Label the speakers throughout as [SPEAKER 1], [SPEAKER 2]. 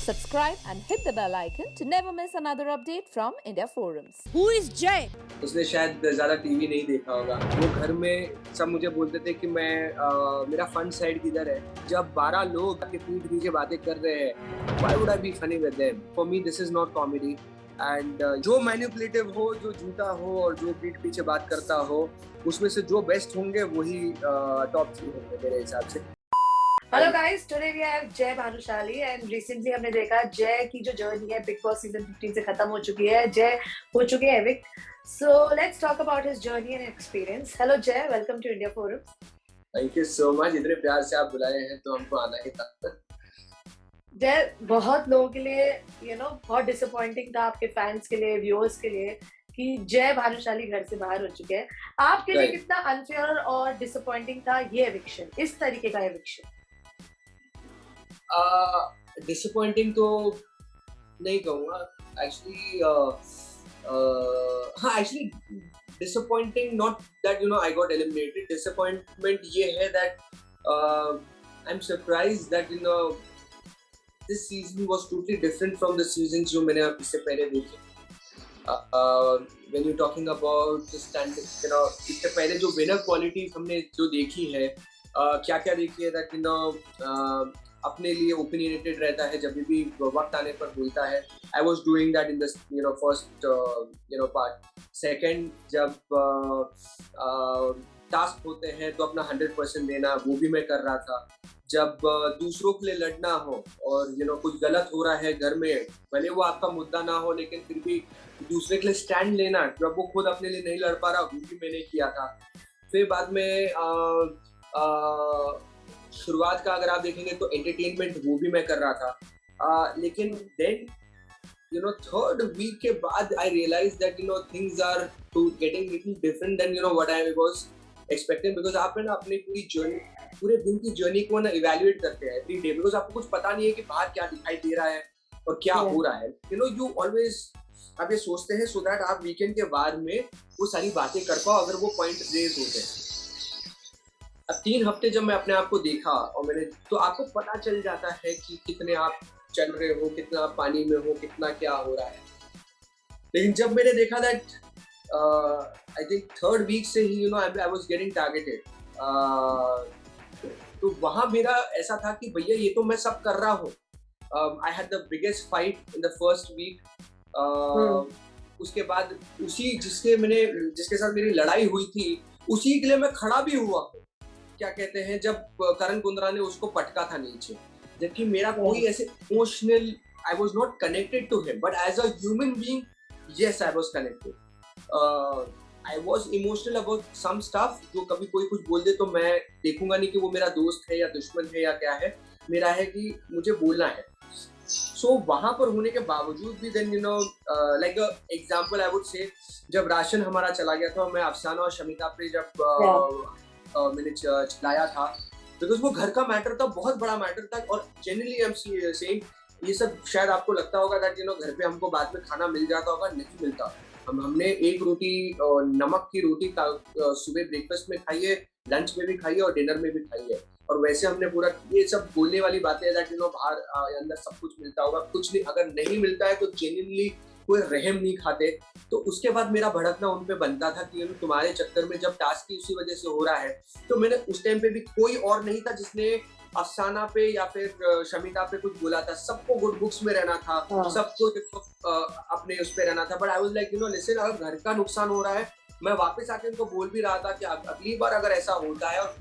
[SPEAKER 1] Subscribe and hit the bell icon to never miss another update from India Forums.
[SPEAKER 2] Who is Jay?
[SPEAKER 3] उसने शायद ज़्यादा TV नहीं देखा होगा। वो घर में सब मुझे बोलते थे कि मेरा फन साइड किधर है। जब 12 लोग आपके पीठ पीछे बातें कर रहे हैं, why would I be funny with them? For me this is not comedy. And जो मैनिपुलेटिव हो, जो झूठा हो और जो पीठ पीछे बात करता हो, उसमें से जो बेस्ट होंगे वही टॉप 3 होंगे मेरे हिसाब से।
[SPEAKER 2] Hello guys, today we have Jay Bhanushali and recently हमने देखा जय की जो जर्नी है बिग बॉस सीजन 15 से खत्म हो चुकी है। जय हो चुके हैं evict. So let's talk about his journey and experience. Hello Jay, welcome to India Forums.
[SPEAKER 3] Thank you so much. इतने प्यार से आप बुलाए हैं तो हमको आना ही था।
[SPEAKER 2] जय, बहुत लोगों के लिए बहुत डिसअपॉइंटिंग था, आपके फैंस के लिए, व्यूअर्स के लिए, कि जय भानुशाली घर से बाहर हो चुके हैं। आपके लिए कितना अनफेयर और डिसअपॉइंटिंग था ये एविक्शन, इस तरीके का एविक्शन?
[SPEAKER 3] डिसअपॉइंटिंग तो नहीं कहूँगा एक्चुअली। हाँ, actually disappointing not that I got eliminated. Disappointment ये है that I am surprised that this season was totally different from the seasons जो मैंने इससे पहले देखे। When you talking about the standard, इससे पहले जो विनर क्वालिटी हमने जो देखी है, क्या क्या देखी है दैट अपने लिए ओपिनियनेटेड रहता है, जब भी वक्त आने पर बोलता है। I was doing that in the first part. Second, जब टास्क होते हैं तो अपना 100% देना, वो भी मैं कर रहा था। जब दूसरों के लिए लड़ना हो और कुछ गलत हो रहा है घर में, भले वो आपका मुद्दा ना हो, लेकिन फिर भी दूसरे के लिए स्टैंड लेना, जब वो खुद अपने लिए नहीं लड़ पा रहा, वो भी मैंने किया था। फिर बाद में शुरुआत का अगर आप देखेंगे तो एंटरटेनमेंट वो भी मैं कर रहा था। लेकिन देन थर्ड वीक के बाद I realise that things are getting little different then what I was expecting. Because आप ना अपनी पूरी जर्नी, पूरे दिन की जर्नी को ना इवैल्यूएट करते हैं एवरी डे, बिकॉज आपको कुछ पता नहीं है कि बाहर क्या दिखाई दे रहा है और क्या हो रहा है। यू ऑलवेज आप ये सोचते हैं सो दैट आप वीकेंड के बाद में वो सारी बातें कर पाओ अगर वो पॉइंट रेज होते हैं। अब 3 हफ्ते जब मैं अपने आप को देखा और मैंने, तो आपको पता चल जाता है कि कितने आप चल रहे हो, कितना आप पानी में हो, कितना क्या हो रहा है। लेकिन जब मैंने देखा that I think third week से ही आई वाज गेटिंग टारगेटेड, तो वहां मेरा ऐसा था कि भैया ये तो मैं सब कर रहा हूँ। I had the biggest fight in the first week. उसके बाद जिसके साथ मेरी लड़ाई हुई थी, उसी के लिए मैं खड़ा भी हुआ। क्या कहते हैं, जब करण कुंद्रा ने उसको पटका था नीचे, जबकि मेरा कोई ऐसे emotional, I was not connected to him, but as a human being yes I was connected. I was emotional about some stuff, जो कभी कोई कुछ बोल दे तो मैं देखूंगा नहीं कि वो मेरा दोस्त है या दुश्मन है या क्या है, मेरा है कि मुझे बोलना है। सो वहां पर होने के बावजूद भी then like example I would say, जब राशन हमारा चला गया था, मैं अफसाना और शमिता पे जब मैंने चिल्लाया था, बिकॉज वो घर का मैटर था, बहुत बड़ा मैटर था। और जनरली आई एम सेइंग, ये सब शायद आपको लगता होगा दैट घर पे हमको बाद में खाना मिल जाता होगा, नहीं मिलता। हमने एक रोटी, नमक की रोटी सुबह ब्रेकफास्ट में खाई है, लंच में भी खाई है और डिनर में भी खाई है। और वैसे हमने पूरा, ये सब बोलने वाली बातें दैट बाहर अंदर सब कुछ मिलता होगा, कुछ नहीं। अगर नहीं मिलता है तो जेन्युइनली कोई रहम नहीं खाते। तो उसके बाद मेरा भड़कना उन पे बनता था कि तुम्हारे चक्कर में जब टास्क ही उसी वजह से हो रहा है। तो मैंने उस टाइम पे भी, कोई और नहीं था जिसने अफसाना पे या फिर शमिता पे कुछ बोला था। सबको गुड बुक्स में रहना था, सबको अपने उस पे रहना था। But I was like listen, अगर घर का नुकसान हो रहा है, मैं वापस आके उनको बोल भी रहा था कि अगली बार अगर ऐसा होता है और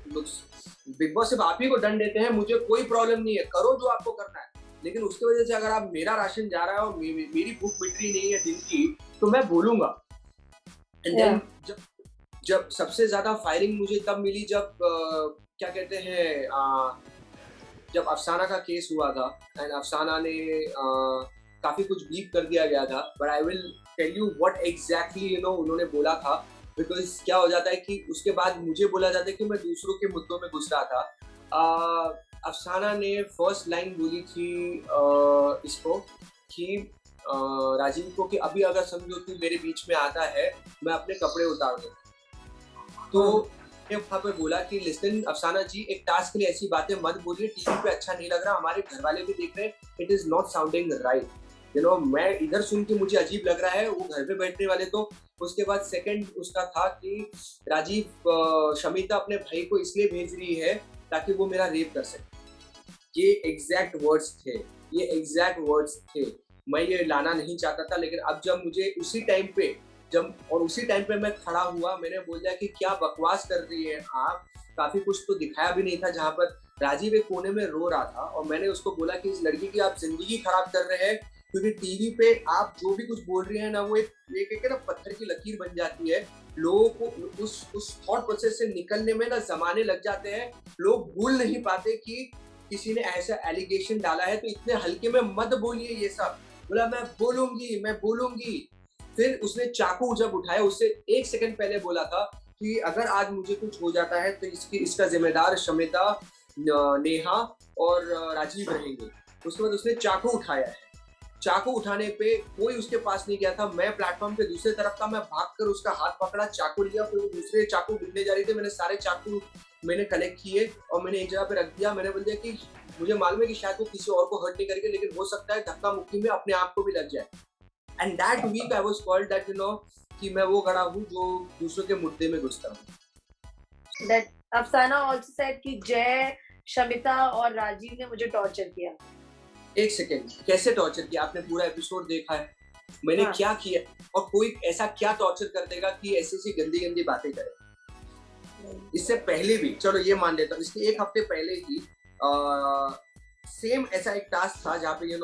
[SPEAKER 3] बिग बॉस सिर्फ आप ही को दंड देते हैं, मुझे कोई प्रॉब्लम नहीं है, करो जो आपको करना है। लेकिन उसकी वजह से अगर आप, मेरा राशन जा रहा है और मेरी भूख मिट रही नहीं है दिन की, तो मैं बोलूंगा। एंड देन जब सबसे ज्यादा फायरिंग मुझे तब मिली जब क्या कहते हैं, जब अफसाना का केस हुआ था एंड अफसाना ने काफी कुछ बीप कर दिया गया था। But I will tell you what exactly उन्होंने बोला था। बिकॉज क्या हो जाता है कि उसके बाद मुझे बोला जाता है कि मैं दूसरों के मुद्दों में घुस रहा था। अफसाना ने फर्स्ट लाइन बोली थी इसको कि राजीव को, कि अभी अगर समझो तू मेरे बीच में आता है, मैं अपने कपड़े उतार दूँ। तो मैंने वहाँ पे बोला कि लिसन अफसाना जी, एक टास्क के लिए ऐसी बातें मत बोलिए, टीवी पे अच्छा नहीं लग रहा, हमारे घर वाले भी देख रहे हैं, it is not sounding right. मैं इधर सुन के मुझे अजीब लग रहा है, वो घर पे बैठने वाले तो। उसके बाद सेकंड उसका था कि राजीव, शमिता अपने भाई को इसलिए भेज रही है ताकि वो मेरा रेप कर सके। ये एग्जैक्ट वर्ड्स थे। मैं ये लाना नहीं चाहता था, लेकिन अब जब मुझे उसी टाइम पे मैं खड़ा हुआ, मैंने बोला कि क्या बकवास कर रही है आप, काफी कुछ तो दिखाया भी नहीं था, जहाँ पर राजीव एक कोने में रो रहा था और मैंने उसको बोला कि इस लड़की की आप जिंदगी खराब कर रहे हैं, क्योंकि टीवी पे आप जो भी कुछ बोल रहे हैं ना, वो एक ना पत्थर की लकीर बन जाती है। लोगों को उस थॉट प्रोसेस से निकलने में ना जमाने लग जाते हैं। लोग भूल नहीं पाते कि किसी ने ऐसा एलिगेशन डाला है, तो इतने हल्के में मत बोलिए ये सब। बोला मैं बोलूंगी। फिर उसने चाकू जब उठाया, उससे 1 सेकंड पहले बोला था कि अगर आज मुझे कुछ हो जाता है तो इसका जिम्मेदार शमिता, नेहा और राजीव रहेंगे। उसके बाद उसने चाकू उठाया है। चाकू उठाने पे कोई उसके पास नहीं गया था, मैं प्लेटफॉर्म पे दूसरे तरफ था, मैं भागकर उसका हाथ पकड़ा, चाकू लिया, फिर वो दूसरे चाकू ढूंढने जा रही थी। मैंने सारे चाकू कलेक्ट किए और मैंने एक जगह पे रख दिया। मैंने बोल दिया कि मुझे मालूम है कि शायद वो किसी और को हर्ट नहीं करेगी, लेकिन हो सकता है धक्का मुक्की में अपने आप को भी लग जाए। And that week I was called that कि मैं वो गधा हूँ जो दूसरों के मुद्दे में घुसता हूँ।
[SPEAKER 2] That अफसाना also said कि जय, शमिता और राजीव ने मुझे टॉर्चर किया।
[SPEAKER 3] 1 सेकेंड, कैसे टॉर्चर किया? आपने पूरा एपिसोड देखा है, मैंने
[SPEAKER 2] हाँ।
[SPEAKER 3] क्या किया, और कोई ऐसा क्या टॉर्चर कर देगा कि ऐसी गंदी बातें करे। इससे पहले भी, चलो ये मान लेता हूँ, इसके 1 हफ्ते पहले ही सेम ऐसा एक टास्क था जहाँ पे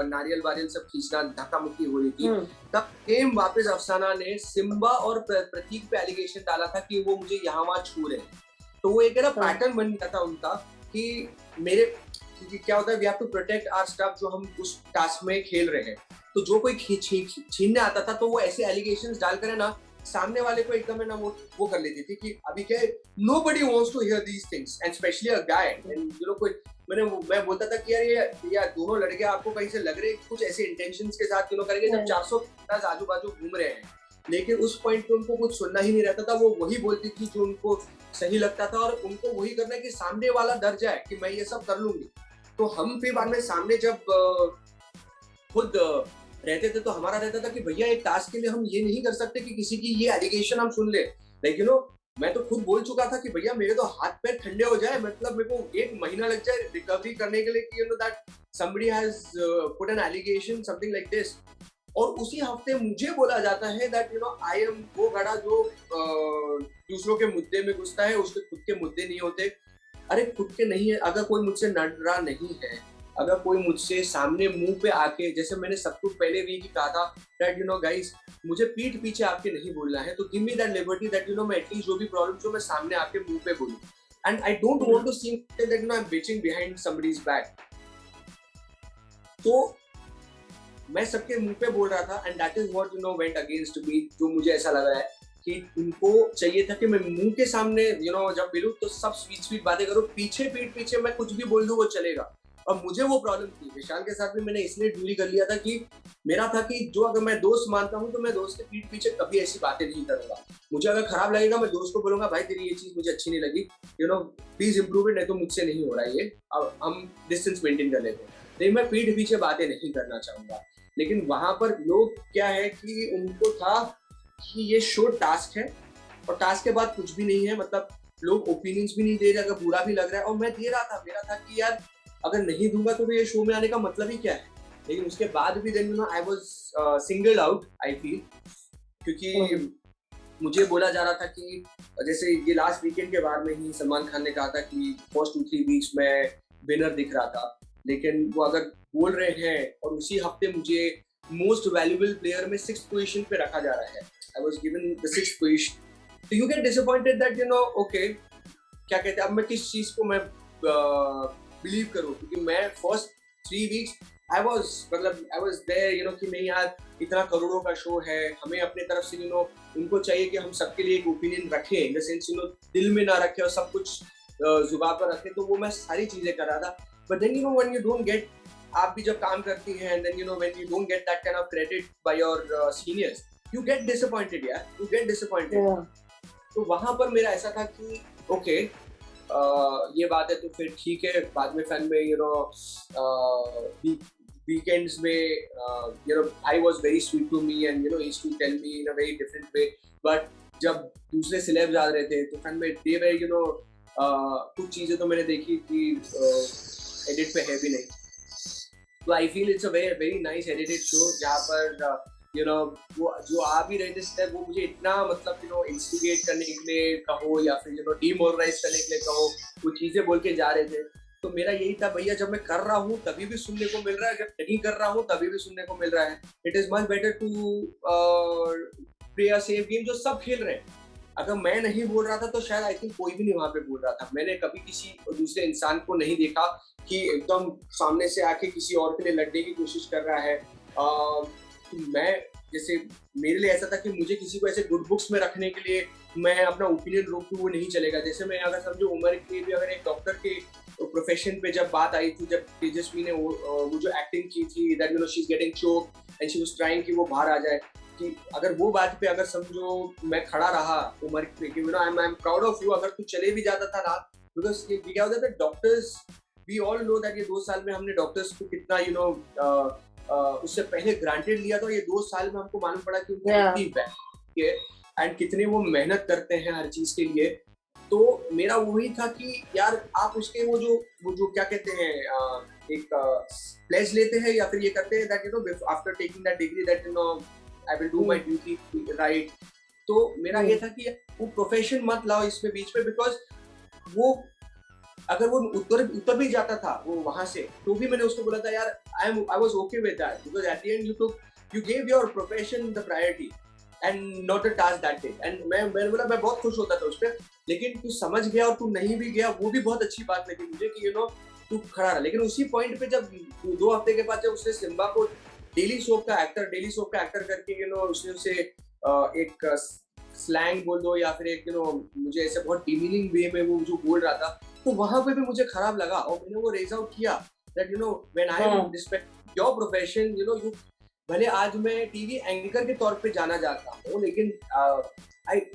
[SPEAKER 3] नारियल वारियल सब खींचना, धक्का मुक्की हो रही थी। तब सेम वापस अफसाना ने सिम्बा और प्रतीक पे एलिगेशन डाला था कि वो मुझे यहाँ वहाँ छू रहे हैं। तो वो एक पैटर्न बन गया था उनका कि क्योंकि क्या होता है, we have to protect our stuff, जो हम उस टास्क में खेल रहे हैं। तो जो कोई छीनने आता था, तो वो ऐसे एलिगेशंस डालकर है ना, सामने वाले को एकदम है ना वो कर लेती थी कि अभी क्या, nobody wants to hear these things and especially a guy, and कोई मैं बोलता था कि यार दोनों लड़के आपको कहीं से लग रहे कुछ ऐसे इंटेंशंस के साथ करेंगे, जब 450 आजू बाजू घूम रहे हैं, लेकिन उस पॉइंट पे उनको कुछ सुनना ही नहीं रहता था। वो वही बोलती थी जो उनको सही लगता था, और उनको वही करना है कि सामने वाला डर जाए कि मैं ये सब कर लूंगी। तो हम फिर बाद में सामने जब खुद रहते थे तो हमारा रहता था कि भैया एक टास्क के लिए हम ये नहीं कर सकते कि किसी की ये एलिगेशन हम सुन ले। लेकिन मैं तो खुद बोल चुका था कि भैया मेरे तो हाथ पैर ठंडे हो जाए, मतलब मेरे को 1 महीना लग जाए रिकवरी करने के लिए कि that somebody has put an allegation something like this। और उसी हफ्ते मुझे बोला जाता है दैट आई एम वो गधा जो दूसरों के मुद्दे में घुसता है, उसके खुद के मुद्दे नहीं होते। अरे खुद के नहीं है, अगर कोई मुझसे डरा नहीं है, अगर कोई मुझसे सामने मुंह पे आके, जैसे मैंने सब कुछ पहले भी कहा था दैट गाइस, मुझे पीठ पीछे आपके नहीं बोलना है, तो give me that liberty that मैं एटलीस्ट जो भी प्रॉब्लम जो मैं सामने आपके मुंह पे बोलूं। And I don't want to seem that I am bitching behind somebody's back. तो मैं सबके मुंह पे बोल रहा था, and that is what went against me. जो मुझे ऐसा लगा है कि उनको चाहिए था कि मैं मुंह के सामने जब मिलूं तो सब स्वीट बातें करूं, पीठ पीछे मैं कुछ भी बोल दूं वो चलेगा। और मुझे वो प्रॉब्लम थी, विशाल के साथ भी मैंने इसलिए दूरी कर लिया था कि मेरा था कि जो अगर मैं दोस्त मानता हूँ तो मैं दोस्त के पीठ पीछे कभी ऐसी बातें नहीं करूंगा। मुझे अगर खराब लगेगा मैं दोस्त को बोलूंगा भाई तेरी ये चीज मुझे अच्छी नहीं लगी, प्लीज इंप्रूव इट, नहीं तो मुझसे नहीं हो रहा है ये, अब हम डिस्टेंस मेंटेन कर लेते हैं। नहीं, मैं पीठ पीछे बातें नहीं करना चाहूंगा। लेकिन वहां पर लोग क्या है कि उनको था कि ये शो टास्क है और टास्क के बाद कुछ भी नहीं है, मतलब लोग ओपिनियंस भी नहीं दे रहे, अगर बुरा भी लग रहा है। और मैं दे रहा था, मेरा था कि यार अगर नहीं दूंगा तो ये शो में आने का मतलब ही क्या है। लेकिन उसके बाद भी then I was singled out, I feel, क्योंकि मुझे बोला जा रहा था कि जैसे ये लास्ट वीकेंड के बाद में ही सलमान खान ने कहा था कि फर्स्ट 2-3 वीक्स में विनर दिख रहा था, लेकिन वो अगर बोल रहे हैं और उसी हफ्ते मुझे मोस्ट वैल्यूएबल प्लेयर में 6th पोजीशन पे रखा जा रहा है, I was given the 6th position, तो you get disappointed that okay क्या कहते हैं, अब मैं किस चीज को मैं बिलीव करूं, क्योंकि मैं first 3 weeks I was there कि नहीं यार इतना करोड़ों का शो है, हमें अपने तरफ से उनको चाहिए कि हम सबके लिए एक ओपिनियन रखें, इन द सेंस दिल में ना रखें और सब कुछ जुबान पर रखें। तो वो मैं सारी चीजें कर रहा था, but then when you don't get, आप भी जब काम करती हैं and then when you don't get that kind of credit by your seniors, you get disappointed यार, यू गेट डिसअपॉइंटेड। तो वहां पर मेरा ऐसा था कि ओके, ये बात है तो फिर ठीक है। बाद में फैन में वीकेंड्स में भाई was very sweet to me and he used to tell me in a very different way. But जब दूसरे सिलेब्स आ रहे थे तो फैन में दे वे कुछ चीजें तो मैंने देखी कि एडिट पे है भी नहीं। तो I feel it's a very very nice edited show जहाँ पर वो जो आ भी रहे थे स्टेप, वो मुझे इतना मतलब इंस्टिगेट करने के लिए कहो या फिर डीमोरलाइज करने के लिए कहो, वो चीजें बोल के जा रहे थे। तो मेरा यही था भैया, जब मैं कर रहा हूँ तभी भी सुनने को मिल रहा है, जब नहीं कर रहा हूँ तभी भी सुनने को मिल रहा है। It is much better to play a safe game जो सब खेल रहे हैं। अगर मैं नहीं बोल रहा था तो शायद आई थिंक कोई भी नहीं वहां पे बोल रहा था। मैंने कभी किसी दूसरे इंसान को नहीं देखा कि एकदम सामने से आके किसी और के लिए लड़ने की कोशिश कर रहा है। तो मैं जैसे मेरे लिए ऐसा था कि मुझे किसी को ऐसे गुड बुक्स में रखने के लिए मैं अपना ओपिनियन रोक दूं, वो नहीं चलेगा। जैसे मैं अगर समझो उम्र के भी अगर एक डॉक्टर के प्रोफेशन पे जब बात आई थी, जब तेजस्वी ने वो जो एक्टिंग की थी that she is getting choke and she was trying कि वो बाहर आ जाए, कि अगर वो बात पे अगर समझो मैं खड़ा रहा उम्र पे कि I am proud of you, अगर तू चले भी जाता था रात, बिकॉज ये क्या होता था doctors, we all know that ये 2 साल में हमने डॉक्टर्स को कितना उससे पहले ग्रांटेड लिया था, ये 2 साल में हमको मालूम पड़ा कि उनकी कितनी बैक है एंड कितने वो मेहनत करते हैं हर चीज के लिए। तो मेरा वही था कि यार आप उसके वो जो क्या कहते हैं एक प्लेज लेते हैं या फिर ये करते हैं that after taking that degree that I will do my duty right. तो मेरा ये था कि वो प्रोफेशन मत लाओ इसमें बीच में, बिकॉज वो अगर वो उत्तर भी जाता था वो वहां से, तो भी मैंने उसको बोला था यार I was okay with that, because at the and you gave your profession the priority and not a task that day. And मैंने बोला मैं बहुत खुश होता था उस पर, लेकिन तू समझ गया और तू नहीं भी गया वो भी बहुत अच्छी बात लगी मुझे कि तू खड़ा रहा। लेकिन उसी पॉइंट पे जब 2 हफ्ते के बाद जब उसने सिम्बा को डेली सोप का एक्टर करके उसने उसे एक स्लैंग बोल दो या फिर एक मुझे ऐसे बहुत डिमीनिंग वे में वो जो बोल रहा था, तो वहां पे भी मुझे खराब लगा और मैंने वो रेज आउट किया that when I respect your profession, you भले आज मैं टीवी एंकर के तौर पे जाना जाता हूँ, लेकिन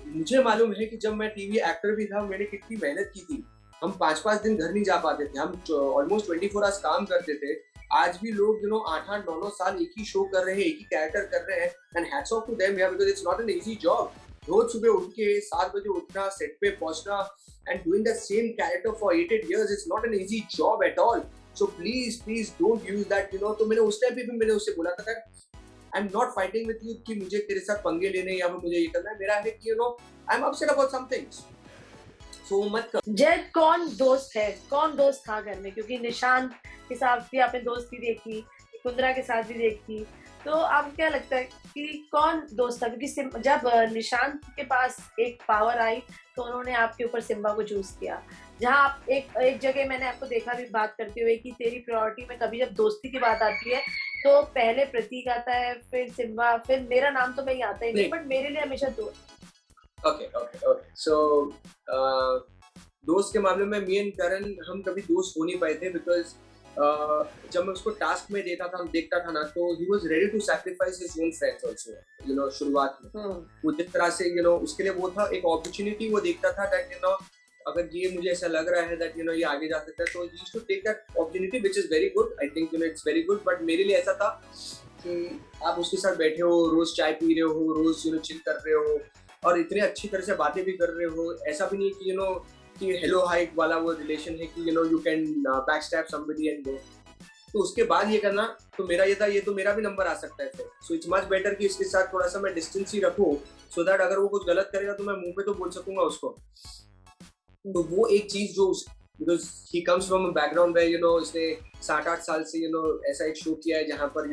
[SPEAKER 3] मुझे मालूम है कि जब मैं टीवी एक्टर भी था मैंने कितनी मेहनत की थी। हम 5-5 दिन घर नहीं जा पाते थे, हम ऑलमोस्ट 24 आवर्स काम करते थे। आज भी लोग 8-8 9-9 साल एक ही शो कर रहे हैं, एक ही कैरेक्टर कर रहे हैं, and hats off to them यार, because it's not an easy job. रोज सुबह उठ के 7 बजे उठना, सेट पे पहुंचना and doing the same character for 8 years, it's not an easy job at all. So please don't use that, तो मैंने उस टाइम पे भी मैंने उससे बोला था that I'm not fighting with you कि मुझे तेरे साथ पंगे लेने या फिर मुझे ये करना है। मेरा है कि I'm upset about some things, so मत कर।
[SPEAKER 2] जैद कौन दोस्त है, कौन दोस्त था घर में? क्योंकि निशांत के साथ भी आपने दोस्ती देखी, कुंद्रा के साथ भी देखी, तो आपको क्या लगता है कि कौन दोस्त था? क्योंकि जब निशांत के पास एक पावर आई तो उन्होंने आपके ऊपर सिम्बा को चूज किया। जहां आप एक जगह मैंने आपको देखा भी बात करते हुए कि तेरी प्रायोरिटी में कभी जब दोस्ती की बात आती है तो पहले प्रतीक आता है, फिर सिम्बा, फिर मेरा नाम तो मैं आता ही नहीं, बट मेरे लिए हमेशा दोस्त।
[SPEAKER 3] ओके सो दोस्त के मामले में मी एंड करण हम कभी दोस्त हो नहीं पाए थे, बिकॉज जब मैं उसको टास्क में देखता था ना, तो he was ready to sacrifice his own friends also, शुरुआत में। वो जिस तरह से उसके लिए वो था एक अपॉर्चुनिटी, वो देखता था that अगर ये मुझे ऐसा लग रहा है that ये आगे जा सकता है, तो he used to take that opportunity, which is very good. I think it's very good. But मेरे लिए ऐसा था कि आप उसके साथ बैठे हो, रोज चाय पी रहे हो, रोज चिल कर रहे हो और इतने अच्छी तरह से बातें भी कर रहे हो। ऐसा भी नहीं कि कि हेलो हाई वाला वो रिलेशन है कि you can backstab somebody and go. तो उसके बाद ये करना, तो मेरा ये था, ये तो मेरा भी नंबर आ सकता है फिर। सो इट्स मच बेटर कि इसके साथ थोड़ा सा मैं डिस्टेंस ही रखूं, सो दैट अगर वो कुछ गलत करेगा तो मैं मुंह पे तो बोल सकूंगा उसको। तो वो एक चीज जो because he comes from a background में इसने 7-8 साल से ऐसा एक शो किया है जहाँ पर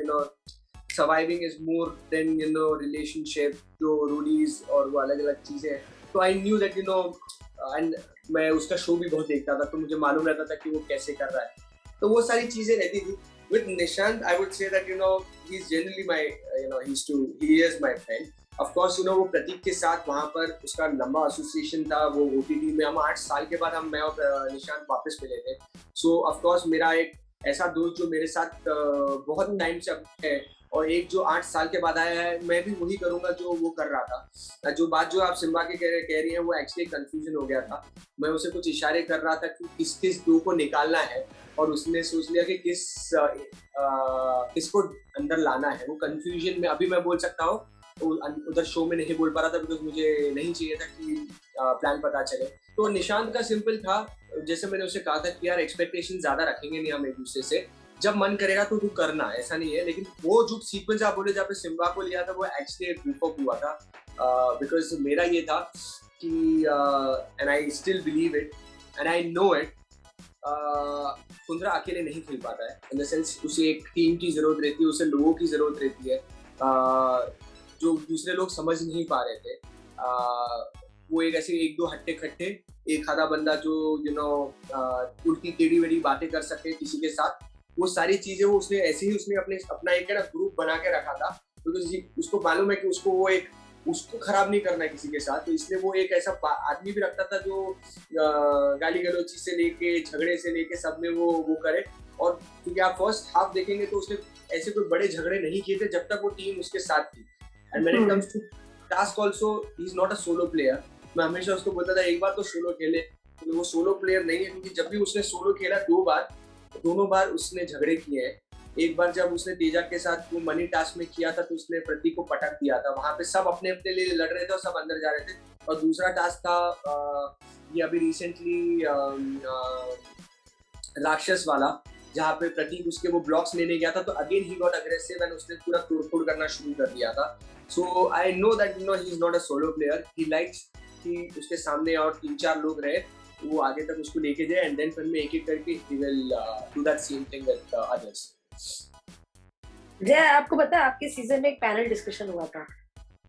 [SPEAKER 3] surviving is more than relationship, जो रूडीज और वो अलग अलग चीजें हैं। तो आई न्यू दैट एंड मैं उसका शो भी बहुत देखता था, तो मुझे मालूम रहता था कि वो कैसे कर रहा है। तो वो सारी चीजें रहती थी। With Nishant, I would say that he's generally my he is my friend. Of course, वो प्रतीक के साथ वहाँ पर उसका लंबा एसोसिएशन था, वो OTT में हम 8 साल के बाद मैं और निशांत वापस मिले थे। So of course मेरा एक ऐसा दोस्त जो मेरे साथ बहुत टाइम से है, और एक जो 8 साल के बाद आया है, मैं भी वही करूंगा जो वो कर रहा था। जो बात जो आप सिम्बा के कह रही हैं, वो एक्चुअली कंफ्यूजन हो गया था। मैं उसे कुछ इशारे कर रहा था कि किस किस दो को निकालना है, और उसने सोच लिया कि किसको अंदर लाना है। वो कंफ्यूजन में अभी मैं बोल सकता हूँ, उधर शो में नहीं बोल पा रहा था बिकॉज मुझे नहीं चाहिए था कि प्लान पता चले। तो निशांत का सिंपल था, जैसे मैंने उसे कहा था कि यार एक्सपेक्टेशन ज्यादा रखेंगे नहीं हम एक दूसरे से, जब मन करेगा तो तू करना, ऐसा नहीं है। लेकिन वो जो सीक्वेंस आप बोले जहाँ पे सिम्बा को लिया था, वो एक्चुअली एक ग्रुप अप हुआ था, बिकॉज मेरा ये था कि and I still believe it and I know it, Kundra अकेले नहीं खेल पाता है। इन द सेंस उसे एक टीम की जरूरत रहती है, उसे लोगों की जरूरत रहती है जो दूसरे लोग समझ नहीं पा रहे थे। वो एक ऐसे एक दो हट्टे खट्टे एक आधा बंदा जो उल्टी टेढ़ी वेढ़ी बातें कर सके किसी के साथ, वो सारी चीजें वो उसने ऐसे ही उसने अपना एक ग्रुप बना के रखा था, क्योंकि उसको मालूम है कि उसको खराब नहीं करना है किसी के साथ। तो इसलिए वो एक ऐसा आदमी भी रखता था जो गाली गलौची से लेके झगड़े से लेके सब में वो करे। और क्योंकि आप फर्स्ट हाफ देखेंगे तो उसने ऐसे कोई बड़े झगड़े नहीं किए थे जब तक वो टीम उसके साथ थी। And when it comes to task also, he is not a solo player. मैं हमेशा उसको बोलता था एक बार तो सोलो खेले, तो वो सोलो प्लेयर नहीं है, क्योंकि जब भी उसने सोलो खेला दोनों बार उसने झगड़े किए हैं। एक बार जब उसने तेजा के साथ वो मनी टास्क में किया था तो उसने प्रतीक को पटक दिया था, वहां पे सब अपने अपने लिए लड़ रहे थे और सब अंदर जा रहे थे। और दूसरा टास्क था ये अभी रिसेंटली राक्षस वाला, जहाँ पे प्रतीक उसके वो ब्लॉक्स लेने गया था, तो again he got aggressive and उसने पूरा तोड़फोड़ करना शुरू कर दिया था। So I know that he is not a solo player, he likes कि उसके सामने और 3-4 लोग रहे, वो आगे तक उसको लेके जाए एंड देन फिर में एक एक करके he will do that same thing with others.
[SPEAKER 2] जय, आपको पता है आपके सीजन में एक पैनल डिस्कशन हुआ था,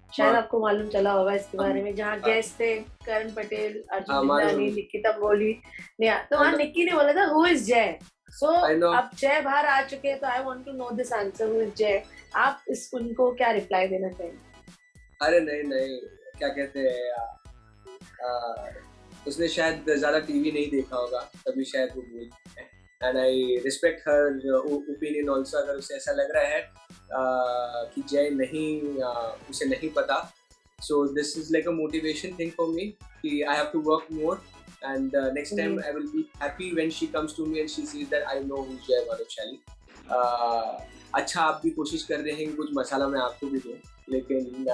[SPEAKER 2] शायद आपको मालूम चला होगा इसके बारे में, जहाँ गेस्ट थे करण पटेल, अर्जुन बिजलानी, निक्की तंबोली ने, तो वहाँ निक्की ने बोला था हु इज जय। सो अब जय बाहर आ चुके हैं तो I want to know this answer, who is Jay. आप उनको क्या रिप्लाई देना चाहिए?
[SPEAKER 3] अरे नहीं, क्या कहते हैं, उसने शायद ज्यादा टीवी नहीं देखा होगा, तभी शायद वो बोल। And I respect her opinion also. अगर उसे ऐसा लग रहा है कि जय उसे नहीं पता, so this is like a motivation thing for me कि I have to work more and next time I will be happy when she comes to me and she sees that I know who is Jay Bhanushali. अच्छा, आप भी कोशिश कर रहे हैं कि कुछ मसाला मैं आपको भी दूं, लेकिन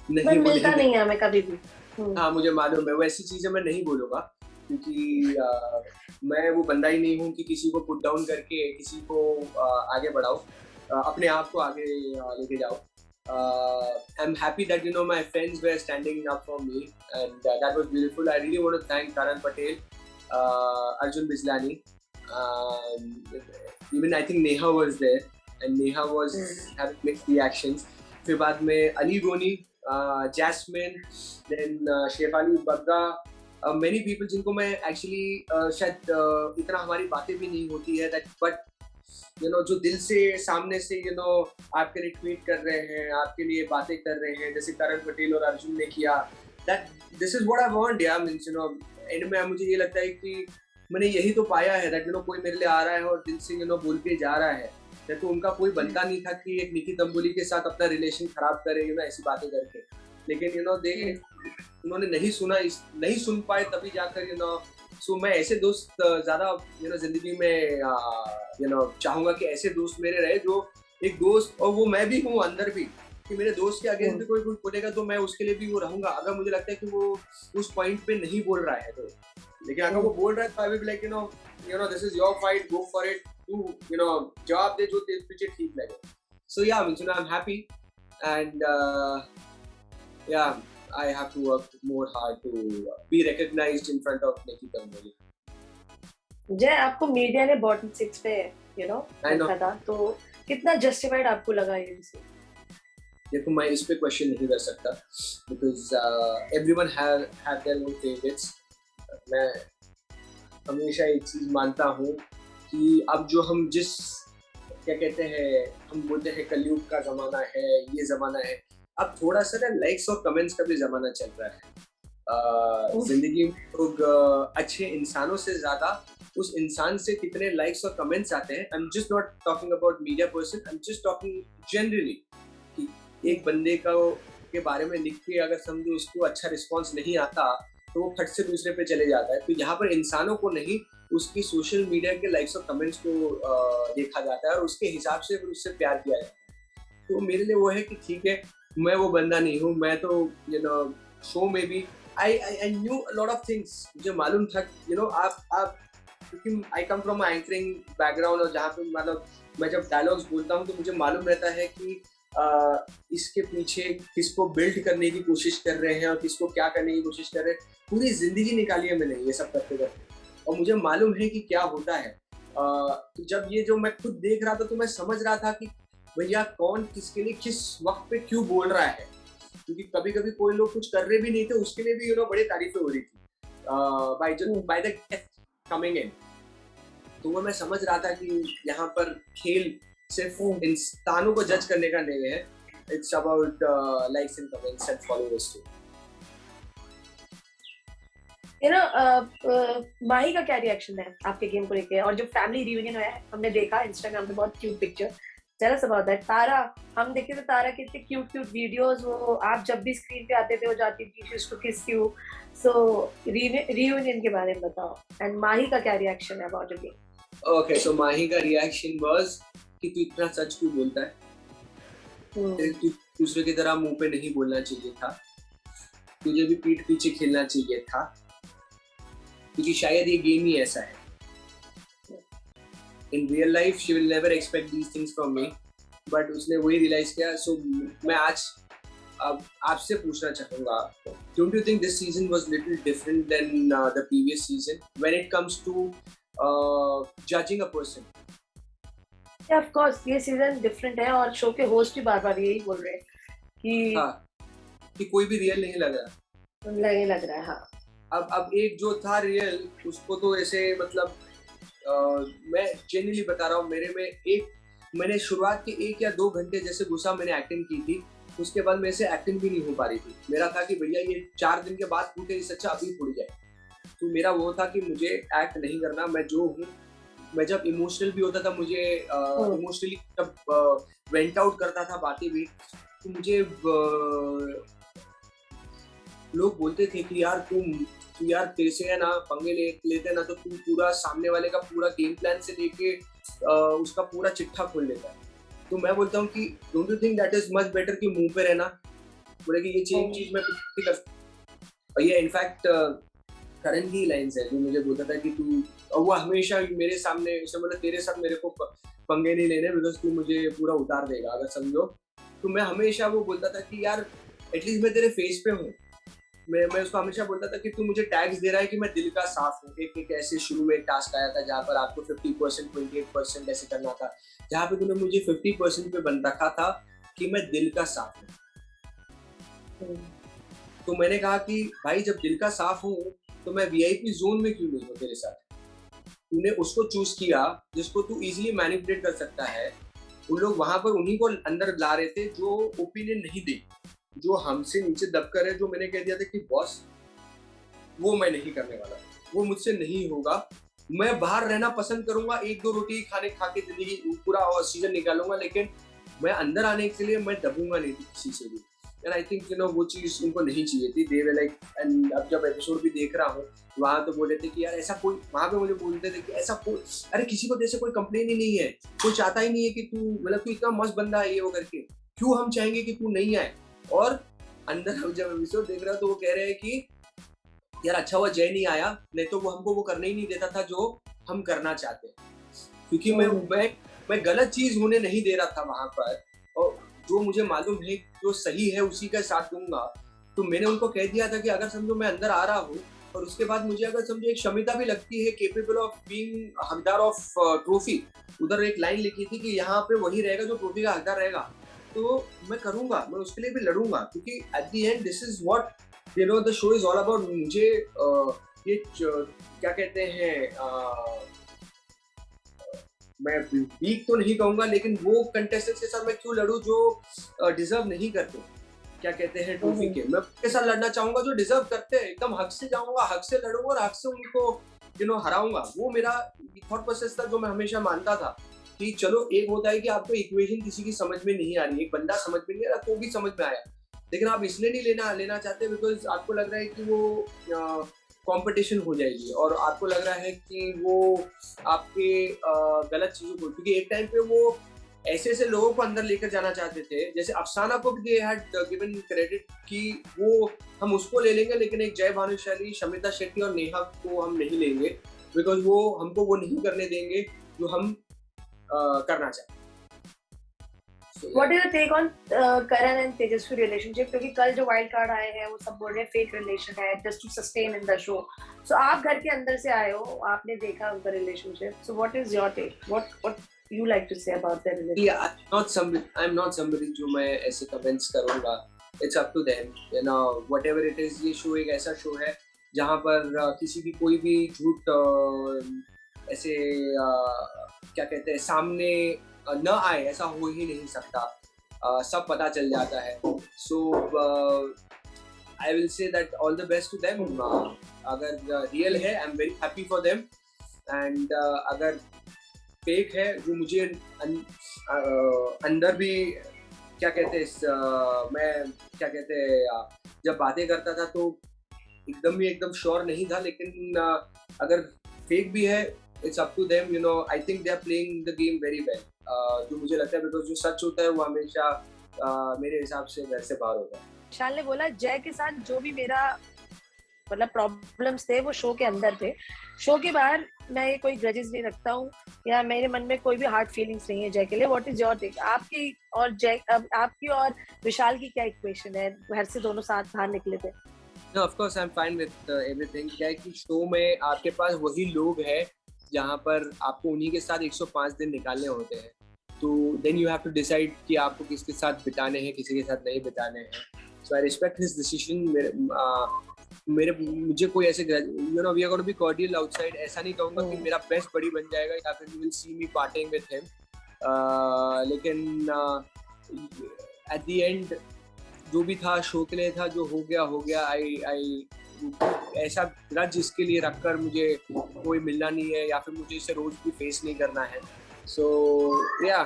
[SPEAKER 3] नहीं
[SPEAKER 2] मिलता नहीं है हमें कभी भी।
[SPEAKER 3] हाँ, मुझे मालूम है, वैसी चीजें मैं नहीं बोलूंगा, क्योंकि मैं वो बंदा ही नहीं हूँ कि किसी को पुट डाउन करके किसी को आगे बढ़ाओ, अपने आप को आगे लेके जाओ। I am happy that my friends were standing up for me and that was beautiful. I really want to thank Karan Patel, Arjun Bijlani, even I think Neha was there and Neha was having mixed reactions. फिर बाद में Aly Goni, Jasmin, then Shefali Bagga, many people जिनको मैं actually शायद इतना हमारी बातें भी नहीं होती है, दैट बट जो दिल से सामने से आपके लिए ट्वीट कर रहे हैं, आपके लिए बातें कर रहे हैं, जैसे करण पटेल और अर्जुन ने किया, that this is what I want यार। मींस एंड में मुझे ये लगता है कि मैंने यही तो पाया है, दैट कोई मेरे लिए आ रहा है और दिल से बोल के जा रहा है। तो उनका कोई बनता नहीं था कि एक निकी तंबोली के साथ अपना रिलेशन खराब करे ऐसी बातें करके, लेकिन उन्होंने नहीं सुन पाए, तभी जाकर सो मैं ऐसे दोस्त ज्यादा जिंदगी में चाहूंगा कि ऐसे दोस्त मेरे रहे, जो एक दोस्त, और वो मैं भी हूँ अंदर भी, कि मेरे दोस्त के अगेंस्ट भी कोई बोलेगा तो मैं उसके लिए भी वो रहूंगा, अगर मुझे लगता है कि वो उस पॉइंट पे नहीं बोल रहा है तो। लेकिन अगर वो बोल रहा है तो आई will be like this is your fight, go for it, तू जवाब दे जो तेरे पीछे ठीक लगे। सो या आई एम हैप्पी एंड या I have to work more hard to be recognized in front of Nikki Tamboli.
[SPEAKER 2] जय, आपको मीडिया ने बॉटम 6 पे रखा था, तो कितना जस्टिफाइड आपको लगा ये?
[SPEAKER 3] देखो, मैं इस पे क्वेश्चन नहीं कर सकता, because everyone have their own favorites. मैं हमेशा एक चीज मानता हूँ कि अब जो हम क्या कहते हैं, हम बोलते हैं कलयुग का जमाना है, ये जमाना है, अब थोड़ा सा ना लाइक्स और कमेंट्स का भी जमाना चल रहा है। जिंदगी में लोग अच्छे इंसानों से ज्यादा उस इंसान से कितने लाइक्स और कमेंट्स आते हैं। I am just not talking about media person, I am just talking generally कि एक बंदे का के बारे में लिख के अगर समझो उसको अच्छा रिस्पॉन्स नहीं आता तो वो फट से दूसरे पे चले जाता है। तो यहाँ पर इंसानों को नहीं, उसकी सोशल मीडिया के लाइक्स और कमेंट्स को देखा जाता है और उसके हिसाब से फिर उससे प्यार किया जाता है। तो मेरे लिए वो है कि ठीक है, मैं वो बंदा नहीं हूँ। मैं तो शो में भी I knew a lot of things. मुझे मालूम था आप क्योंकि आई कम फ्रॉम एंकरिंग बैकग्राउंड, और जहाँ पे मतलब मैं जब डायलॉग्स बोलता हूँ तो मुझे मालूम रहता है कि इसके पीछे किसको बिल्ड करने की कोशिश कर रहे हैं और किसको क्या करने की कोशिश कर रहे हैं। पूरी जिंदगी निकाली है मैंने ये सब करते करते, और मुझे मालूम है कि क्या होता है। तो जब ये जो मैं खुद देख रहा था तो मैं समझ रहा था कि भैया कौन किसके लिए किस वक्त पे क्यों बोल रहा है, क्योंकि कभी कभी कोई लोग कुछ कर रहे भी नहीं थे, उसके लिए भी बड़ी तारीफें हो रही थी बाय द कमिंग इन। तो वो मैं समझ रहा था कि यहाँ पर खेल सिर्फ इंसानों को जज करने का नहीं है, it's about likes and comments and followers too.
[SPEAKER 2] Mahi का क्या रिएक्शन है आपके गेम को लेके, और जो फैमिली रियूनियन है हमने देखा इंस्टाग्राम पे, बहुत cute picture, tell us about that. Tara, हम देखे थे तारा के इतने क्यूट क्यूट वीडियोस, वो आप जब भी स्क्रीन पे आते थे वो जाती थी, शी यूज्ड टू किस यू। सो रियूनियन के बारे में बताओ, एंड माही का क्या रिएक्शन है अबाउट द गेम?
[SPEAKER 3] ओके, सो माही का रिएक्शन वाज कि तू इतना सच क्यों बोलता है, तू दूसरे की तरह मुंह पे नहीं बोलना चाहिए था, तुझे भी पीठ पीछे खेलना चाहिए था, क्योंकि शायद ये गेम ही ऐसा है। In real life, she will never expect these things from me, but उसने वही realize किया। So मैं आज अब आपसे पूछना चाहूँगा, don't you think this season was little different than the previous season when it comes to judging a person?
[SPEAKER 2] Yeah, of course, ये सीजन डिफरेंट है, और शो के होस्ट भी बार बार यही बोल रहे हैं कि
[SPEAKER 3] हाँ, कि कोई भी रियल नहीं लग रहा,
[SPEAKER 2] लग रहा है। हाँ,
[SPEAKER 3] अब एक जो था रियल, उसको तो ऐसे मतलब मैं जेन्युइनली बता रहा हूँ, मैंने शुरुआत के 1 या 2 घंटे जैसे गुस्सा मैंने एक्टिंग की थी, उसके बाद मेरे से एक्टिंग भी नहीं हो पा रही थी। मेरा था कि भैया ये 4 दिन के बाद फूटे, इससे अच्छा अभी फूट जाए। तो मेरा वो था कि मुझे एक्ट नहीं करना, मैं जो हूँ। मैं जब इमोशनल भी होता था, मुझे इमोशनली जब वेंट आउट करता था बातें भी, तो मुझे लोग बोलते थे कि यार यार तेरे से है ना पंगे लेते ना, तो तू पूरा सामने वाले का पूरा गेम प्लान से लेके उसका पूरा चिट्ठा खोल लेता है। तो मैं बोलता हूँ कि don't you think that is much better कि मुंह पे रहना, बोले कि ये चीज मैं कुछ कर। और ये इनफैक्ट करण की लाइन्स है जो मुझे बोलता था कि तू, और वो हमेशा मेरे सामने उसने बोला तेरे साथ मेरे को पंगे नहीं लेने, बिकॉज तू मुझे पूरा उतार देगा अगर समझो। तो मैं हमेशा वो बोलता था कि यार एटलीस्ट मैं तेरे फेस पे हूँ। मैं उसको हमेशा बोलता था कि तू मुझे टैग्स दे रहा है कि मैं दिल का साफ हूँ। एक ऐसे शुरू में एक टास्क आया था जहाँ पर आपको 50%, 28% ऐसे करना था, जहाँ पे तूने मुझे 50% पे बन रखा था कि मैं दिल का साफ हूँ। तो मैंने कहा कि भाई जब दिल का साफ हूँ तो मैं वीआईपी जोन में क्यों नहीं हूँ तेरे साथ। तूने उसको चूज किया जिसको तू इजीली मैनिपुलेट कर सकता है। उन लोग वहां पर उन्हीं को अंदर ला रहे थे जो ओपिनियन नहीं दे, जो हमसे नीचे दबकर है, जो मैंने कह दिया था कि बॉस वो मैं नहीं करने वाला, वो मुझसे नहीं होगा। मैं बाहर रहना पसंद करूंगा, 1-2 रोटी खा के जिंदगी पूरा सीजन निकालूंगा, लेकिन मैं अंदर आने के लिए मैं दबूंगा नहीं किसी से भी। एंड आई थिंक वो चीज उनको नहीं चाहिए थी। दे वे लाइक, एंड अब जब एपिसोड भी देख रहा हूँ वहां तो बोले थे कि यार ऐसा कोई, वहां पे मुझे बोलते थे कि ऐसा कोई, अरे किसी को जैसे कोई कंप्लेन ही नहीं है, कोई चाहता ही नहीं है कि तू मतलब तू इतना मस्त बंदा है ये वो करके, क्यों हम चाहेंगे कि तू नहीं आए। और अंदर हम जब एपिसोड देख रहे हो तो वो कह रहे हैं कि यार अच्छा हुआ जय नहीं आया, नहीं तो वो हमको वो करने ही नहीं देता था जो हम करना चाहते, क्योंकि मैं गलत चीज होने नहीं दे रहा था वहां पर, और जो मुझे मालूम है जो सही है उसी का साथ दूंगा। तो मैंने उनको कह दिया था कि अगर समझो मैं अंदर आ रहा हूँ और उसके बाद मुझे अगर समझो एक क्षमता भी लगती है केपेबल ऑफ बीइंग हकदार ऑफ ट्रॉफी, उधर एक लाइन लिखी थी कि यहाँ पे वही रहेगा जो ट्रॉफी का हकदार रहेगा, तो मैं करूंगा, मैं उसके लिए भी लड़ूंगा, क्योंकि eight the and this is what you know the show is all about. मुझे ये क्या कहते हैं, मैं वीक तो नहीं कहूंगा, लेकिन वो कंटेस्टेंट्स के साथ मैं क्यों लड़ूं जो डिजर्व नहीं करते, क्या कहते हैं ट्रॉफी के। मैं उनके साथ लड़ना चाहूंगा जो डिजर्व करते हैं, एकदम हक से जाऊंगा, हक से लड़ूंगा और हक से उनको हराऊंगा, वो मेरा थॉट प्रोसेस था जो मैं हमेशा मानता था कि चलो एक होता है कि आपको इक्वेशन किसी की समझ में नहीं आ रही, एक बंदा समझ में नहीं आ रहा तो भी समझ में आया, लेकिन आप इसलिए नहीं लेना चाहते बिकॉज आपको लग रहा है कि वो कंपटीशन हो जाएगी और आपको लग रहा है कि वो आपके गलत चीजों को, क्योंकि एक टाइम पे वो ऐसे लोगों को अंदर लेकर जाना चाहते थे, जैसे अफसाना को भी दे हैड गिवन क्रेडिट कि वो हम उसको ले लेंगे लेकिन एक जय भानुशाली, शमिता शेट्टी और नेहा को हम नहीं लेंगे बिकॉज वो हमको वो नहीं करने देंगे जो हम करना चाहते हैं।
[SPEAKER 2] What is your take on Karan and Tejasvi relationship? क्योंकि कल जो वाइल्ड कार्ड आए हैं वो सब बोल रहे हैं फेक रिलेशन है just to sustain in the show. So आप घर के अंदर से आए हो, आपने देखा उनका relationship. So what is your take? What you like to say about their relationship?
[SPEAKER 3] Yeah, I'm not somebody जो मैं ऐसे comments करूँगा. It's up to them. You know, whatever it is, ये शो एक ऐसा शो है जहाँ पर किसी की कोई भी झूठ ऐसे क्या कहते हैं सामने न आए, ऐसा हो ही नहीं सकता, सब पता चल जाता है. So I will say that all the best to them. अगर रियल है I am very happy for them, and अगर फेक है जो मुझे अंदर भी क्या कहते हैं मैं क्या कहते हैं जब बातें करता था तो एकदम श्योर नहीं था, लेकिन अगर फेक भी है it's up to them, you know. I think they are playing the game very well. जो मुझे लगता है बिकॉज जो सच होता है वो हमेशा मेरे हिसाब से घर से बाहर होता है.
[SPEAKER 2] विशाल ने बोला जय के साथ जो भी मेरा मतलब प्रॉब्लम्स थे वो शो के अंदर थे, शो के बाहर मैं कोई ग्रजेस नहीं रखता हूँ या मेरे मन में कोई भी हार्ड फीलिंग्स नहीं है जय के लिए. What is your take? आपकी और विशाल की क्या इक्वेशन है? घर से दोनों साथ बाहर निकले थे.
[SPEAKER 3] No, of course I'm fine with everything. क्या है कि शो में आपके पास वही लोग हैं जहाँ पर आपको उन्हीं के साथ 105 दिन निकालने होते हैं, तो then you have to decide कि आपको किसके साथ बिताने हैं, किसी के साथ नहीं बिताने हैं. So I respect his decision. मुझे कोई ऐसे you know we are gonna be cordial outside, ऐसा नहीं कहूँगा कि मेरा बेस्ट बड़ी बन जाएगा या फिर you will see me parting with him, लेकिन एट द एंड जो भी था शो के लिए था, जो हो गया. आई ऐसा ग्रज इसके लिए रखकर मुझे कोई मिलना नहीं है या फिर मुझे इसे रोज भी फेस नहीं करना है. सो या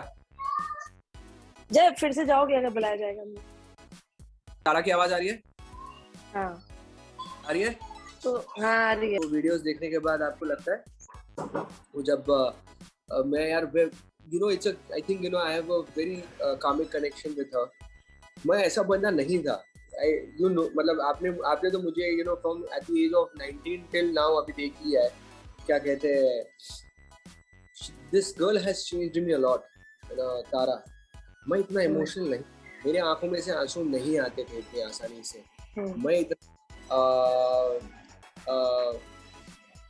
[SPEAKER 2] जय फिर से जाओगे अगर बुलाया जाएगा?
[SPEAKER 3] तारा की आवाज आ रही है?
[SPEAKER 2] हाँ
[SPEAKER 3] आ रही है.
[SPEAKER 2] तो हाँ आ रही है.
[SPEAKER 3] तो वीडियोस देखने के बाद आपको लगता है वो जब मैं यार you know it's I think you know I have a very comic connection with her. मैं ऐसा बंदा नहीं था. You know, मतलब आपने तो मुझे you know from at the age of 19 till now अभी देख लिया है. क्या कहते हैं, this girl has changed me a lot. तारा, मैं इतना इमोशनल नहीं, मेरे आंखों में से आंसू नहीं आते थे इतनी आसानी से. मैं इतना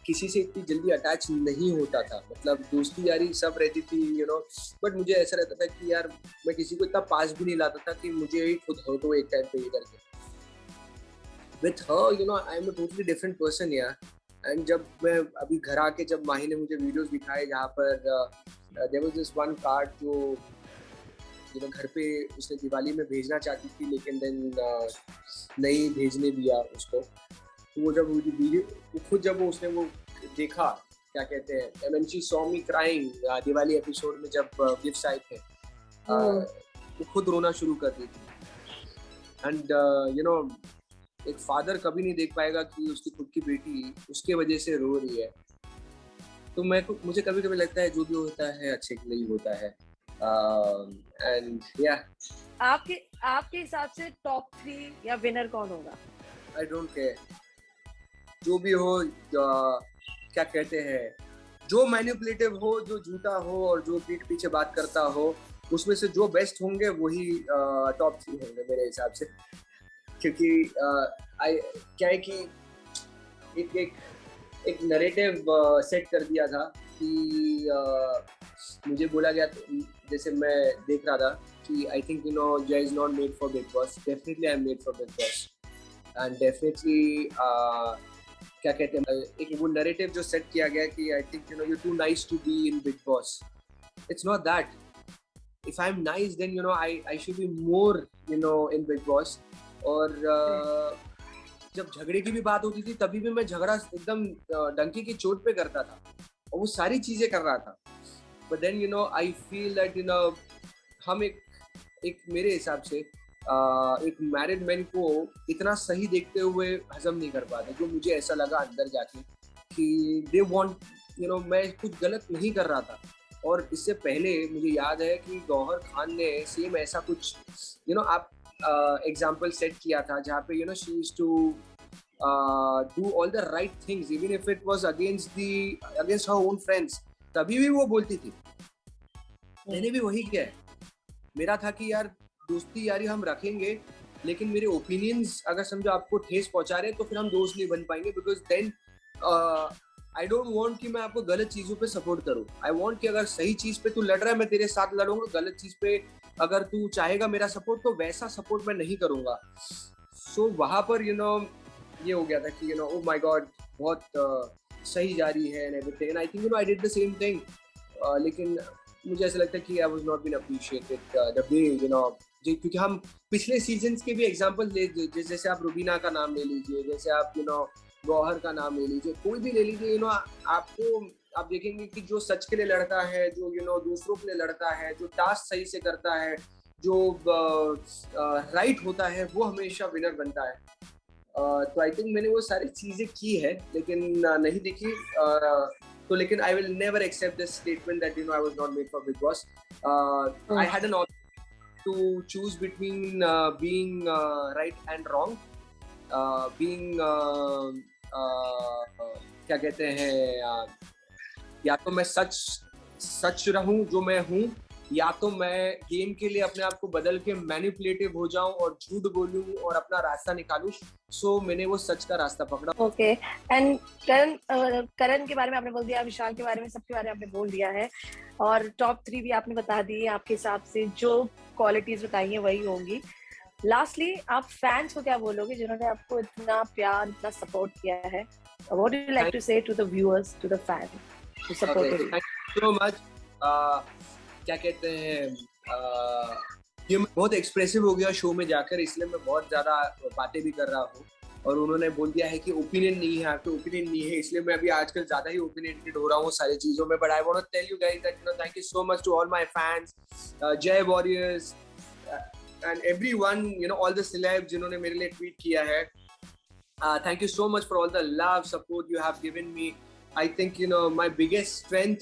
[SPEAKER 3] किसी से इतनी जल्दी अटैच नहीं होता था. मतलब दोस्ती यारी सब रहती थी यू नो, बट मुझे ऐसा रहता था कि यार मैं किसी को इतना पास भी नहीं लाता था कि मुझे ही खुद हो तो एक टाइम पे ये करके. With her you know I am a totally different person यार. एंड जब मैं अभी घर आके जब माही ने मुझे वीडियोस दिखाए जहाँ पर there was this one card जो यू नो घर पे उसने दिवाली में भेजना चाहती थी लेकिन देन नहीं भेजने दिया उसको. तो वो जब वीडियो खुद जब उसने वो देखा क्या कहते हैं, and when she saw me crying Diwali episode में जब गिफ्ट्स आए थे वो खुद रोना शुरू कर दी थी. एंड यू नो एक फादर कभी नहीं देख पाएगा कि उसकी खुद की बेटी उसके वजह से रो रही है. तो मुझे कभी कभी लगता है जो भी होता है अच्छे के लिए ही होता है. एंड या
[SPEAKER 2] आपके हिसाब से टॉप 3 या विनर कौन होगा?
[SPEAKER 3] आई डोंट केयर जो भी हो, क्या कहते हैं, जो मैनिपुलेटिव हो, जो झूठा हो और जो पीठ पीछे बात करता हो, उसमें से जो बेस्ट होंगे वही टॉप 3 होंगे मेरे हिसाब से. क्योंकि क्या है कि एक नरेटिव सेट कर दिया था कि मुझे बोला गया, जैसे मैं देख रहा था कि आई थिंक यू नो जय is not made for Bigg boss. Definitely I am made for Bigg boss and definitely क्या कहते हैं, एक वो नैरेटिव जो सेट किया गया कि I think you know you too nice to be in Bigg Boss. It's not that. If I am nice then you know I should be more you know in Bigg Boss. और जब झगड़े की भी बात होती थी तभी भी मैं झगड़ा एकदम डंकी की चोट पे करता था और वो सारी चीजें कर रहा था. But then I feel that हम एक मेरे हिसाब से एक मैरिड मैन को इतना सही देखते हुए हजम नहीं कर पाते, जो मुझे ऐसा लगा अंदर जाके कि दे वांट मैं कुछ गलत नहीं कर रहा था. और इससे पहले मुझे याद है कि गौहर खान ने सेम ऐसा कुछ आप एग्जाम्पल सेट किया था जहाँ पे she used to do all the right things even if it was against her own friends. तभी भी वो बोलती थी. मैंने भी वही किया है. मेरा था कि यार दोस्ती यारी हम रखेंगे, लेकिन मेरे ओपिनियंस अगर समझो आपको ठेस पहुंचा रहे हैं तो फिर हम दोस्त नहीं बन पाएंगे, because then I don't want कि मैं आपको गलत चीजों पे सपोर्ट करूं. आई वांट कि अगर सही चीज पे तू लड़ रहा है मैं तेरे साथ लड़ूंगा, गलत चीज पे अगर तू चाहेगा मेरा सपोर्ट तो वैसा सपोर्ट मैं नहीं करूंगा. सो वहां पर ये हो गया था कि oh my god बहुत सही जा रही है and everything, and I think I did the same thing. लेकिन मुझे ऐसा लगता है कि I was not being appreciated the way क्योंकि हम पिछले सीजन्स के भी एग्जांपल ले, जैसे आप रुबीना का नाम ले लीजिए, जैसे आप गौहर का नाम ले लीजिए, कोई भी ले लीजिए, आपको आप देखेंगे कि जो सच के लिए लड़ता है, जो दूसरों के लिए लड़ता है, जो टास्क सही से करता है, जो राइट होता है, वो हमेशा विनर बनता है. तो आई थिंक मैंने वो सारी चीजें की है, लेकिन नहीं दिखी. तो लेकिन I will never accept this statement that I was not made for Bigg Boss. I had an option to choose between being right and wrong, being क्या कहते हैं, या तो मैं सच रहूं जो मैं हूं, या तो मैं गेम के लिए अपने आप को बदल के मैनिपुलेटिव हो जाऊं और झूठ बोलूं और अपना रास्ता निकालूं. सो मैंने वो सच का रास्ता पकड़ा.
[SPEAKER 2] ओके. एंड करण के बारे में आपने बोल दिया, विशाल के बारे में, सबके बारे में आपने बोल दिया है, और टॉप 3 भी आपने बता दी. आपके हिसाब से जो क्वालिटीज बताई हैं वही होंगी. लास्टली आप फैंस को क्या बोलोगे जिन्होंने आपको इतना प्यार, इतना सपोर्ट किया है? What do you like to say to the viewers, to the fan who supported you?
[SPEAKER 3] Thank you so much. क्या कहते हैं, ये मैं बहुत एक्सप्रेसिव हो गया शो में जाकर, इसलिए मैं बहुत ज्यादा बातें भी कर रहा हूँ. और उन्होंने बोल दिया है कि ओपिनियन नहीं है, आपके ओपिनियन नहीं है, इसलिए मैं अभी आजकल ज्यादा ही ओपिनियनेटेड हो रहा हूँ सारी चीजों में. But I want to tell you guys that thank you so much to all my fans, Jay warriors and everyone, all the celebs जिन्होंने मेरे लिए ट्वीट किया है. Thank you so much for all the love support you have given me. I think my biggest strength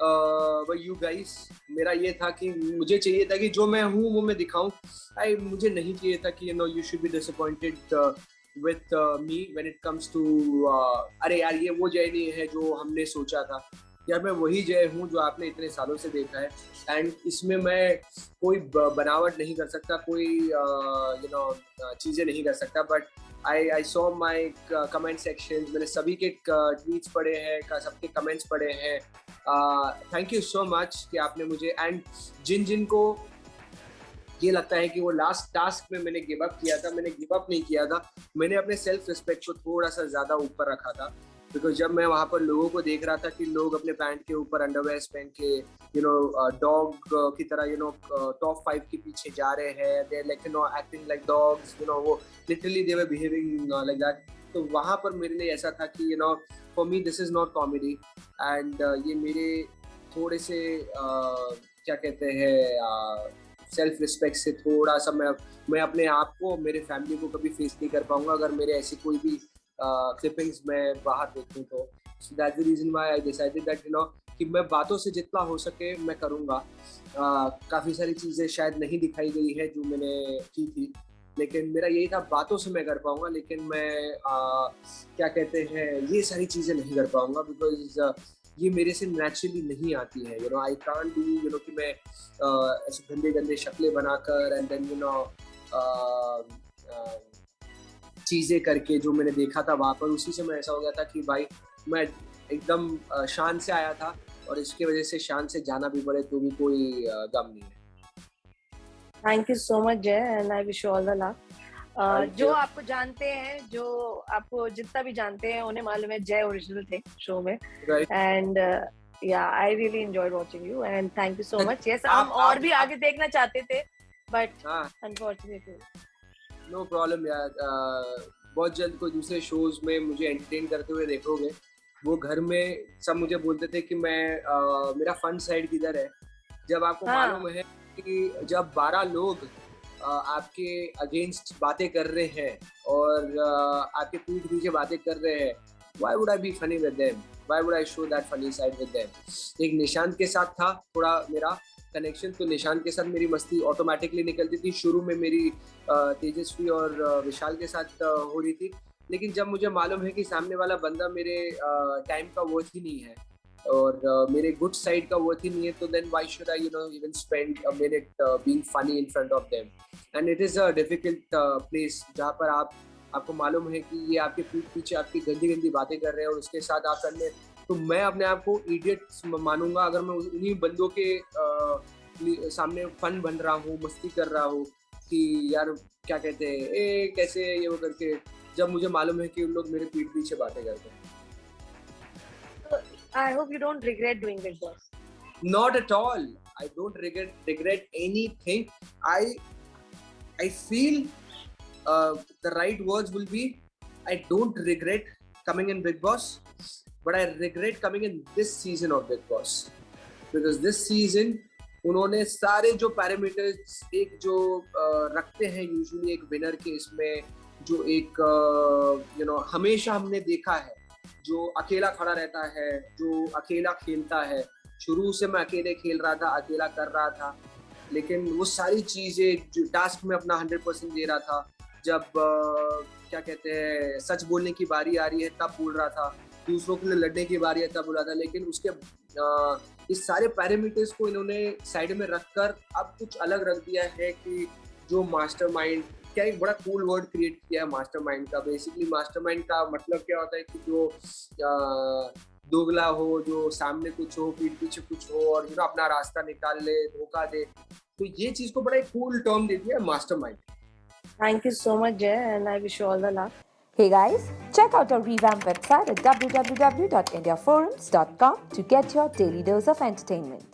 [SPEAKER 3] you guys. मेरा ये था कि मुझे चाहिए था कि जो मैं हूँ वो मैं दिखाऊं. मुझे नहीं चाहिए था कि you should be disappointed with me when it comes to अरे यार ये वो जय नहीं है जो हमने सोचा था. यार मैं वही जय हूँ जो आपने इतने सालों से देखा है, एंड इसमें मैं कोई बनावट नहीं कर सकता, कोई चीज़ें नहीं कर सकता. But I saw my comment sections, मैंने सभी के ट्वीट्स पढ़े हैं, सबके कमेंट्स पढ़े हैं. थैंक यू सो मच कि आपने मुझे, एंड जिन को ये लगता है कि वो लास्ट टास्क में मैंने गिव अप किया था, मैंने गिव अप नहीं किया था. मैंने अपने सेल्फ रिस्पेक्ट को थोड़ा सा ज़्यादा ऊपर रखा था, बिकॉज जब मैं वहाँ पर लोगों को देख रहा था कि लोग अपने पैंट के ऊपर अंडरवेयर पहन के डॉग की तरह टॉप 5 के पीछे जा रहे हैं, they like acting like dogs, वो literally they were behaving like that. तो वहाँ पर मेरे लिए ऐसा था कि for me this is not comedy, and ये मेरे थोड़े से क्या कहते हैं सेल्फ रिस्पेक्ट से थोड़ा सा मैं अपने आप को, मेरे फैमिली को कभी फेस नहीं कर पाऊंगा अगर मेरे ऐसी कोई भी क्लिपिंग्स मैं बाहर देखूं. तो that's the reason why I decided that कि मैं बातों से जितना हो सके मैं करूंगा. काफ़ी सारी चीज़ें शायद नहीं दिखाई गई है जो मैंने की थी, लेकिन मेरा यही था बातों से मैं कर पाऊंगा, लेकिन मैं क्या कहते हैं ये सारी चीज़ें नहीं कर पाऊंगा, बिकॉज ये मेरे से नेचुरली नहीं आती है. आई कांट डू कि मैं ऐसे गंदे शक्लें बनाकर एंड देन चीज़ें करके जो मैंने देखा था वहाँ पर, उसी से मैं ऐसा हो गया था कि भाई मैं एकदम शान से आया था, और इसकी वजह से शान से जाना भी पड़े तो भी कोई गम नहीं है.
[SPEAKER 2] थैंक यू सो मच जय, and I wish you all the luck. जो आपको जानते हैं, जो आपको जितना भी जानते हैं, उन्हें मालूम है जय ओरिजिनल थे शो में, and I really enjoyed watching you, and thank you so much. Yes, हम और भी आगे देखना चाहते थे, बट अनफॉर्चुनेटली
[SPEAKER 3] नो प्रॉब्लम यार. बहुत जल्द कोई दूसरे शोज में मुझे एंटरटेन करते हुए देखोगे। वो घर में सब मुझे बोलते थे कि मेरा फन साइड किधर है। जब आपको
[SPEAKER 2] हाँ।
[SPEAKER 3] मालूम है कि जब 12 लोग आपके अगेंस्ट बातें कर रहे हैं और आपके पीठ पीछे बातें कर रहे हैं, why would I be funny with them? Why would I show that funny side with them? एक निशांत के साथ था थोड़ा मेरा कनेक्शन, तो निशांत के साथ मेरी मस्ती ऑटोमेटिकली निकलती थी। शुरू में मेरी तेजस्वी और विशाल के साथ हो रही थी, लेकिन जब मुझे मालूम है कि सामने वाला बंदा मेरे टाइम का वर्थ ही नहीं है और मेरे गुड साइड का वर्थ ही नहीं है, तो then why should I even spend a minute being funny in front of them. And it is a difficult place जहाँ पर आपको मालूम है कि ये आपके पीठ पीछे आपकी गंदी गंदी बातें कर रहे हैं और उसके साथ आप करने, तो मैं अपने आप को इडियट मानूंगा अगर मैं उन्हीं बंदों के सामने फन बन रहा हूँ, मस्ती कर रहा हूँ कि यार क्या कहते हैं ए कैसे ये वो करके, जब मुझे मालूम है कि उन लोग मेरे पीठ पीछे बातें करते हैं।
[SPEAKER 2] I hope you don't regret doing Big Boss.
[SPEAKER 3] Not at all. I don't regret anything. I feel the right words will be I don't regret coming in Big Boss, but I regret coming in this season of Big Boss because this season उन्होंने सारे जो parameters एक जो रखते हैं usually एक winner के, इसमें जो एक हमेशा हमने देखा है जो अकेला खड़ा रहता है, जो अकेला खेलता है। शुरू से मैं अकेले खेल रहा था, अकेला कर रहा था, लेकिन वो सारी चीज़ें जो टास्क में अपना 100% दे रहा था। जब क्या कहते हैं सच बोलने की बारी आ रही है तब बोल रहा था, दूसरों के लिए लड़ने की बारी है तब बोल रहा था, लेकिन उसके इस सारे पैरामीटर्स को इन्होंने साइड में रखकर अब कुछ अलग रख दिया है कि जो मास्टरमाइंड, क्या एक बड़ा कूल वर्ड क्रिएट किया है मास्टरमाइंड का। बेसिकली मास्टरमाइंड का मतलब क्या होता है कि जो दोगला हो, जो सामने कुछ हो पीठ पीछे कुछ हो और अपना रास्ता निकाल ले, धोखा दे, तो ये चीज को बड़ा एक कूल टर्म दे दिया है mastermind.
[SPEAKER 2] Thank you so much, Jay, and I wish you all the luck.
[SPEAKER 1] Hey guys, check out our revamped website at www.indiaforums.com to get your daily dose of entertainment.